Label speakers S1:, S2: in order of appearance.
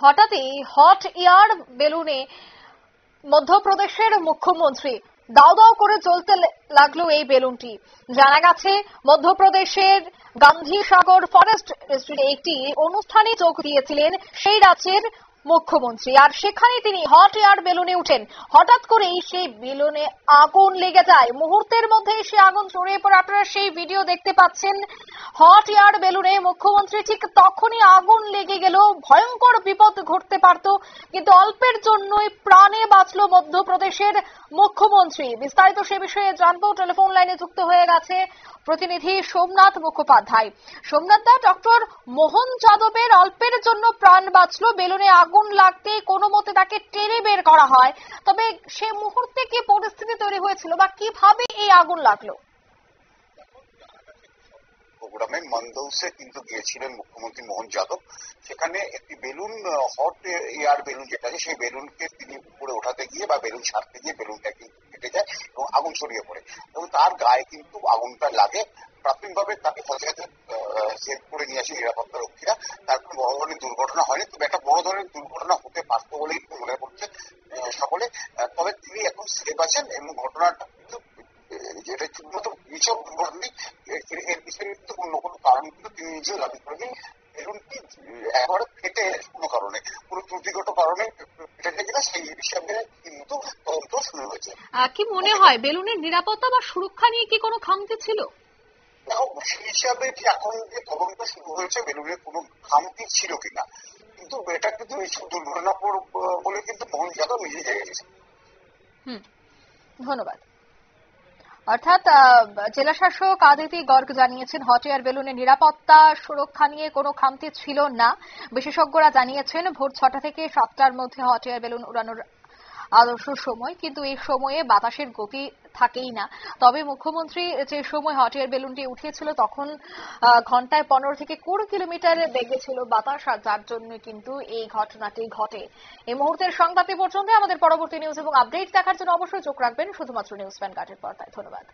S1: হঠাৎই hot air বেলুনে মধ্যপ্রদেশের মুখ্যমন্ত্রী দাও দাও করে চলতে লাগলো এই বেলুনটি। জানা গেছে মধ্যপ্রদেশের গান্ধী সাগর ফরেস্ট ডিস্ট্রিক্টে একটি অনুষ্ঠানে যোগ দিয়েছিলেন সেই রাজ্যের মুখ্যমন্ত্রী, আর সেখানে তিনি হট এয়ার বেলুনে উঠেন। হঠাৎ করেই সেই বেলুনে আগুন লেগে যায়, মুহূর্তের মধ্যে সে আগুন ছড়িয়ে পড়ে। আপনারা সেই ভিডিও দেখতে পাচ্ছেন। হট এয়ার বেলুনে মুখ্যমন্ত্রী ঠিক তখনই আগুন লেগে গেল, ভয়ঙ্কর বিপদ ঘটতে পারত, কিন্তু অল্পের জন্যই প্রাণে বাঁচল মধ্যপ্রদেশের মুখ্যমন্ত্রী। বিস্তারিত সে বিষয়ে জানবো, টেলিফোন লাইনে যুক্ত হয়ে গেছে প্রতিনিধি সোমনাথ মুখোপাধ্যায়। সোমনাথ দা, ডক্টর মোহন যাদবের অল্পের জন্য প্রাণ বাঁচলো, বেলুনে আগুন লাগতে কোনো মতে তাকে টেনে বের করা হয়, তবে সে মুহূর্তে কি পরিস্থিতি তৈরি হয়েছিল বা কিভাবে এই আগুন লাগলো?
S2: প্রোগ্রামে মন্দৌসে কিন্তু গিয়েছিলেন মুখ্যমন্ত্রী মোহন যাদব। সেখানে একটি বেলুন, হট এয়ার বেলুন যেটা আছে, সেই বেলুনকে তিনি উপরে ওঠাতে গিয়ে বা বেলুন ছাড়তে গিয়ে বেলুনটা কিন্তু কেটে যায় এবং আগুন ছড়িয়ে পড়ে এবং তার গায়ে কিন্তু আগুনটা লাগে। প্রাথমিকভাবে তাকে হসপিটালে সেভ করে নিয়ে আসে নিরাপত্তা রক্ষীরা। তার কোনো বড় ধরনের দুর্ঘটনা হয়নি, তবে একটা বড় ধরনের দুর্ঘটনা হতে পারত বলেই মনে করছে সকলে। তবে তিনি এখন সেভ আছেন এবং ঘটনাটা কিন্তু যেটা শুধুমাত্র নিছক দুর্ঘটনা, এর পিছনে কিন্তু অন্য কোনো কারণ কিন্তু তিনি নিজেও দাবি করেন। বেলুনটি একেবারে ফেটে কোনো কারণে, কোনো ত্রুটিগত কারণে ফেটে কিনা সেই হিসাবে কিন্তু তদন্ত শুরু হয়েছে।
S1: কি মনে হয় বেলুনের নিরাপত্তা বা সুরক্ষা নিয়ে কি কোনো খামতি ছিল?
S2: সেই হিসাবে যে এখন যে তদন্ত শুরু হয়েছে বেলুনের কোনো খামতি ছিল কিনা, কিন্তু এটা কিন্তু এইসব দুর্ঘটনা বলে কিন্তু মোহন যাদব নিজে জানিয়েছে।
S1: ধন্যবাদ। অর্থাৎ জেলা শাসক আদিতি গর্গ জানিয়েছেন হট এয়ার বেলুনের নিরাপত্তা সুরক্ষা নিয়ে কোনো খামতি ছিল না। বিশেষজ্ঞরা জানিয়েছেন ভোর 6টা থেকে 7টার মধ্যে হট এয়ার বেলুন উড়ানোর আদর্শ সময়, কিন্তু এই সময়ে বাতাসের গতি থাকেই না। তবে মুখ্যমন্ত্রী যে সময় হট এয়ার বেলুনটি উঠিয়েছিল তখন ঘন্টায় 15 থেকে 20 কিলোমিটার বেগে ছিল বাতাস, আর যার জন্য কিন্তু এই ঘটনাটি ঘটে। এই মুহূর্তের সংবাদ পর্যন্ত। আমাদের পরবর্তী নিউজ এবং আপডেট দেখার জন্য অবশ্যই চোখ রাখবেন শুধুমাত্র নিউজ ভ্যানগার্ডের পর্দায়। ধন্যবাদ।